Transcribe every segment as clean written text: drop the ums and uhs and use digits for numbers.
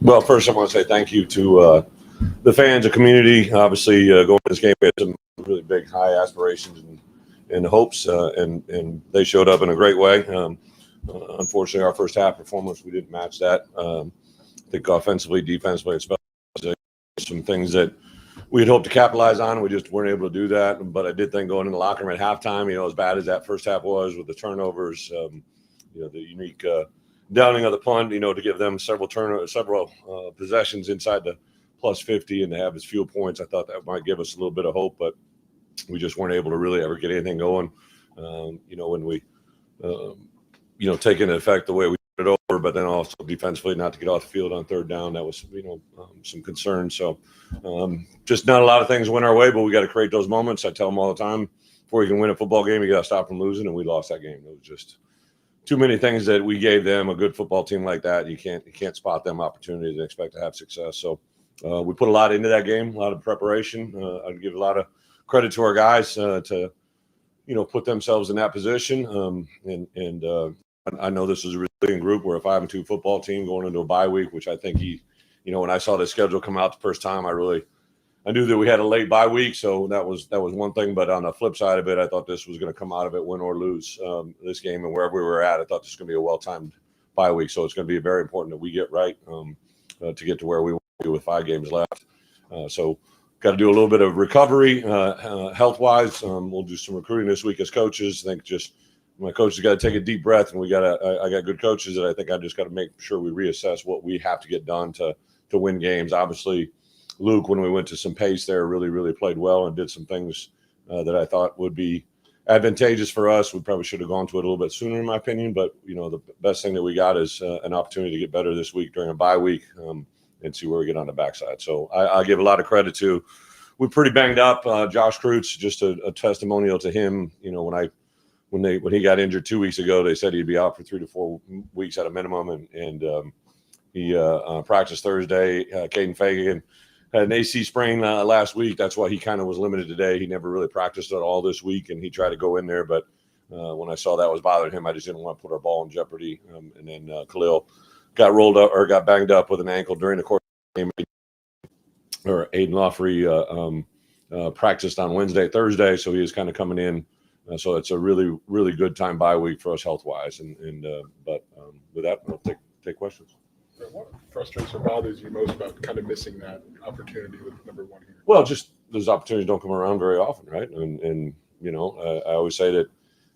Well, first I want to say thank you to the fans, the community. Obviously, going to this game, we had some really big, high aspirations and hopes, and they showed up in a great way. Unfortunately, our first half performance, we didn't match that. I think offensively, defensively, especially some things that we had hoped to capitalize on. We just weren't able to do that. But I did think going in the locker room at halftime, as bad as that first half was with the turnovers, the unique downing of the punt, to give them several possessions inside the plus 50 and to have his field points. I thought that might give us a little bit of hope, but we just weren't able to really ever get anything going. When we, take into effect the way we put it over, but then also defensively not to get off the field on third down. That was, some concern. So just not a lot of things went our way, but we got to create those moments. I tell them all the time, before you can win a football game, you got to stop from losing, and we lost that game. It was just too many things that we gave them. A good football team like that, you can't spot them opportunities and expect to have success. So we put a lot into that game, a lot of preparation. I'd give a lot of credit to our guys to put themselves in that position. I know this is a resilient group. We're a 5-2 football team going into a bye week, which I think when I saw the schedule come out the first time, I knew that we had a late bye week, so that was one thing. But on the flip side of it, I thought this was going to come out of it, win or lose, this game, and wherever we were at, I thought this was going to be a well-timed bye week. So it's going to be very important that we get right to get to where we want to be with 5 games left. So got to do a little bit of recovery health-wise. We'll do some recruiting this week as coaches. I think just my coaches got to take a deep breath, and I got good coaches that I think I just got to make sure we reassess what we have to get done to win games. Obviously, Luke, when we went to some pace there, really, really played well and did some things that I thought would be advantageous for us. We probably should have gone to it a little bit sooner, in my opinion. But, the best thing that we got is an opportunity to get better this week during a bye week and see where we get on the backside. So I give a lot of credit to – we're pretty banged up. Josh Kreutz, just a testimonial to him. When he got injured 2 weeks ago, they said he'd be out for 3 to 4 weeks at a minimum. And he practiced Thursday. Caden Fagan had an AC sprain last week. That's why he kind of was limited today. He never really practiced at all this week, and he tried to go in there. But when I saw that was bothering him, I just didn't want to put our ball in jeopardy. And then Khalil got rolled up or got banged up with an ankle during the course of the game. Or Aiden Loffrey practiced on Thursday, so he was kind of coming in. So it's a really, really good time bye week for us health-wise. But with that, we'll take questions. What frustrates or bothers you most about kind of missing that opportunity with number 1 here? Well, just those opportunities don't come around very often, right? And I always say that,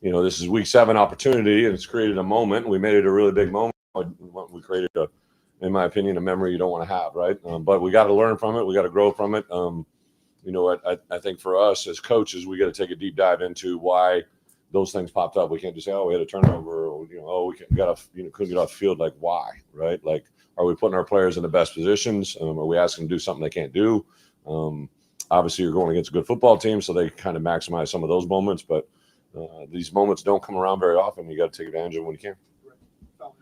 this is week 7 opportunity, and it's created a moment. We made it a really big moment. We created, in my opinion, a memory you don't want to have, right? But we got to learn from it. We got to grow from it. I think for us as coaches, we got to take a deep dive into why those things popped up. We can't just say, we had a turnover, or, we couldn't get off the field. Like, why, right? Like, are we putting our players in the best positions? Are we asking them to do something they can't do? Obviously, you're going against a good football team, so they kind of maximize some of those moments. But these moments don't come around very often. You got to take advantage of them when you can. Right.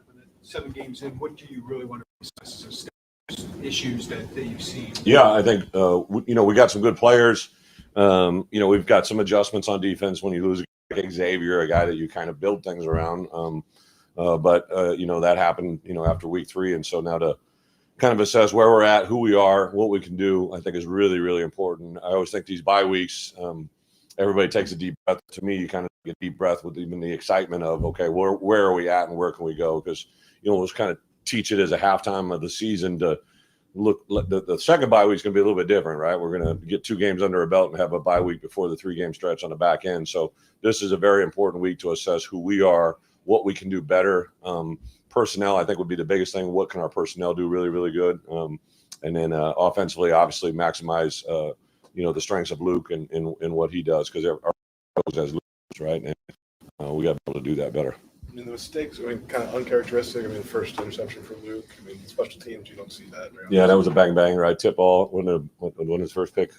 7 games in, what do you really want to assess as issues that you've seen? Yeah, I think, we got some good players. We've got some adjustments on defense when you lose Xavier, a guy that you kind of build things around. But that happened, after week 3. And so now to kind of assess where we're at, who we are, what we can do, I think is really, really important. I always think these bye weeks, everybody takes a deep breath. To me, you kind of take a deep breath with even the excitement of, okay, where are we at and where can we go? Because, let's kind of teach it as a halftime of the season to look. The second bye week is going to be a little bit different, right? We're going to get 2 games under our belt and have a bye week before the 3-game stretch on the back end. So this is a very important week to assess who we are, what we can do better. Personnel, I think, would be the biggest thing. What can our personnel do really, really good? And then offensively, obviously, maximize, the strengths of Luke and what he does, because our coach has Luke, right? And we got to be able to do that better. The mistakes, kind of uncharacteristic. The first interception from Luke. Special teams, you don't see that. Yeah, that was a bang, right? Tip ball when his first pick,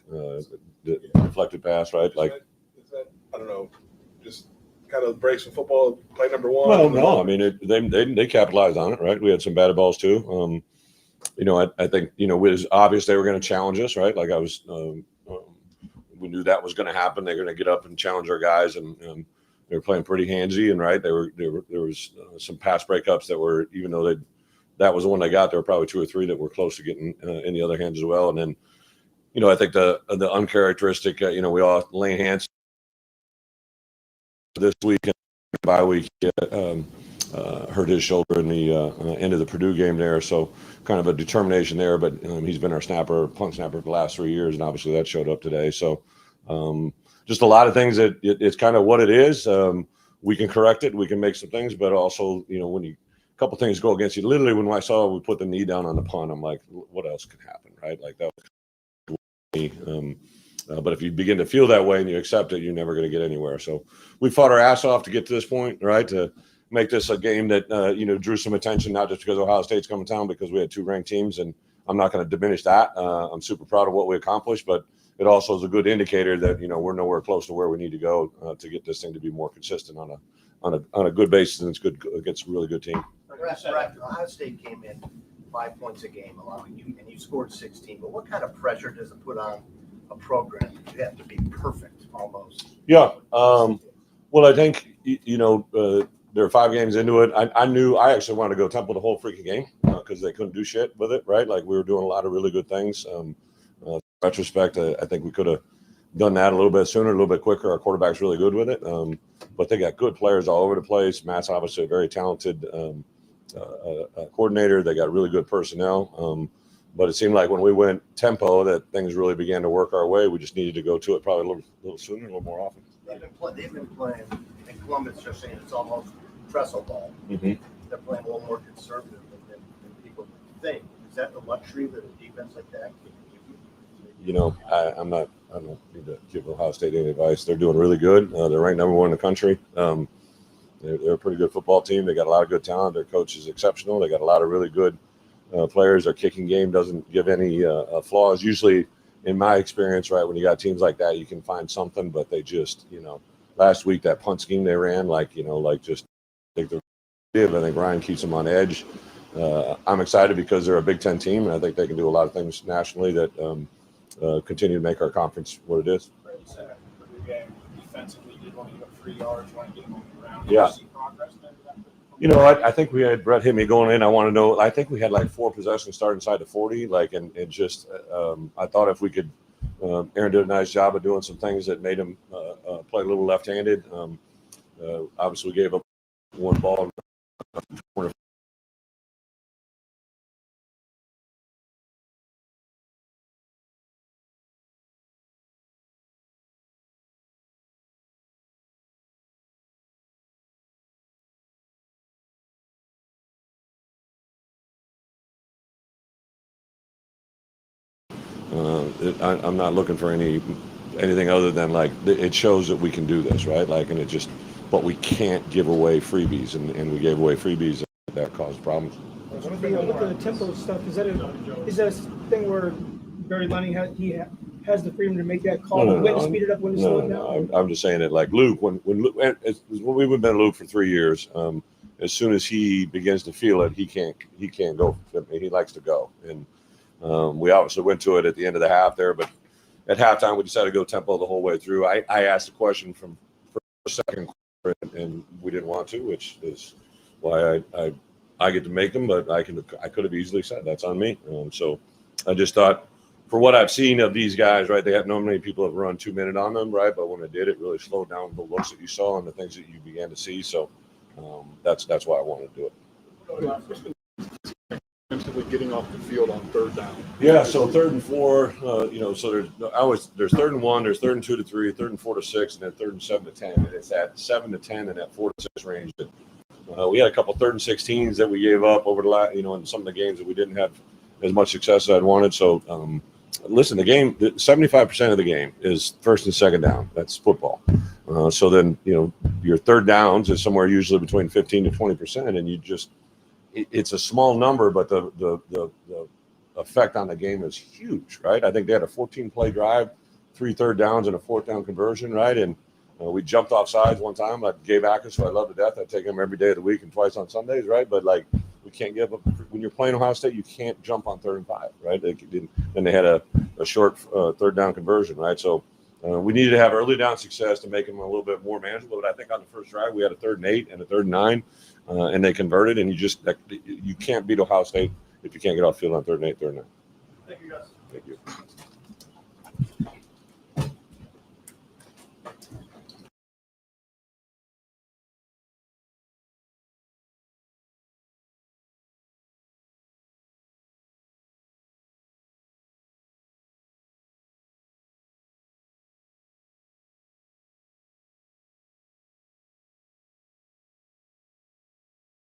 deflected pass, right? Is that, I don't know, just kind of breaks in football, play number 1? Well, no, they capitalized on it, right? We had some batted balls too. I think, it was obvious they were going to challenge us, right? Like we knew that was going to happen. They're going to get up and challenge our guys, and were playing pretty handsy, and there was some pass breakups that were, even though that was the one they got, there were probably 2 or 3 that were close to getting in the other hands as well. And then, I think the uncharacteristic, we all laying hands this week and bye week. Hurt his shoulder in the end of the Purdue game there, so kind of a determination there. But he's been our punt snapper for the last 3 years, and obviously that showed up today. So just a lot of things that it's kind of what it is. We can correct it, we can make some things, but also when a couple things go against you. Literally, when I saw we put the knee down on the punt, I'm like, what else could happen, right? Like that. But if you begin to feel that way and you accept it, you're never going to get anywhere. So we fought our ass off to get to this point, right? To make this a game that drew some attention, not just because Ohio State's coming to town, because we had 2 ranked teams, and I'm not going to diminish that. I'm super proud of what we accomplished, but it also is a good indicator that we're nowhere close to where we need to go to get this thing to be more consistent on a good basis, and it's good against a really good team. Brett, Ohio State came in 5 points a game, allowing you, and you scored 16. But what kind of pressure does it put on a program? You have to be perfect almost. Yeah. Well, I think there are 5 games into it. I actually wanted to go Temple the whole freaking game because they couldn't do shit with it, right? Like we were doing a lot of really good things. In retrospect, I think we could have done that a little bit sooner, a little bit quicker. Our quarterback's really good with it, but they got good players all over the place. Matt's obviously a very talented coordinator. They got really good personnel. But it seemed like when we went tempo that things really began to work our way. We just needed to go to it probably a little sooner, a little more often. They've been playing, and Columbus just saying it's almost trestle ball. Mm-hmm. They're playing a little more conservative than people think. Is that the luxury that a defense like that can give you? I don't need to give Ohio State any advice. They're doing really good. They're ranked number 1 in the country. They're a pretty good football team. They got a lot of good talent. Their coach is exceptional. They got a lot of really good players. Their kicking game doesn't give any flaws. Usually, in my experience, right, when you got teams like that, you can find something, but they just, last week that punt scheme they ran, I think Ryan keeps them on edge. I'm excited because they're a Big Ten team, and I think they can do a lot of things nationally that continue to make our conference what it is. Defensively, did want to give up 3 yards, want to get them on the ground. Yeah. Did you see progress there? I think we had Bret hit me going in. I want to know. I think we had 4 possessions start inside the 40. And just I thought if we could, Aaron did a nice job of doing some things that made him play a little left-handed. Obviously, we gave up 1 ball. I'm not looking for anything other than it shows that we can do this, right? But we can't give away freebies, and we gave away freebies that caused problems. With the tempo stuff, is that a thing where Barry Lenny has the freedom to make that call? No, when to speed it up, when to slow it down? I'm just saying that Luke, when Luke, we've been Luke for 3 years. As soon as he begins to feel it, he can't go. He likes to go, and we obviously went to it at the end of the half there, but at halftime we decided to go tempo the whole way through. I asked a question from second quarter, and we didn't want to, which is why I get to make them, but I could have easily said that's on me. So I just thought, for what I've seen of these guys, right, they have not many people have run 2 minute on them, right, but when it did, it really slowed down the looks that you saw and the things that you began to see. So that's why I wanted to do it. Getting off the field on 3rd down. Yeah, so 3rd and 4, so there's 3rd and 1, there's 3rd and 2 to 3, 3rd and 4 to 6, and then 3rd and 7 to 10, and it's at 7 to 10 and that 4 to 6 range. We had a couple 3rd and 16s that we gave up over the last, in some of the games that we didn't have as much success as I'd wanted. So, listen, the game, 75% of the game is 1st and 2nd down. That's football. So then, your 3rd downs is somewhere usually between 15 to 20%, and it's a small number, but the effect on the game is huge, right? I think they had a 14-play drive, 3 third downs and a 4th down conversion, right? And we jumped off sides one time. I gave Atkins, who I love to death. I take him every day of the week and twice on Sundays, right? But we can't give up when you're playing Ohio State. You can't jump on 3rd and 5, right? Then they had a short 3rd down conversion, right? So We needed to have early down success to make them a little bit more manageable. But I think on the first drive, we had a 3rd and 8 and a 3rd and 9, and they converted. And you can't beat Ohio State if you can't get off field on 3rd and 8, 3rd and 9. Thank you, guys. Thank you.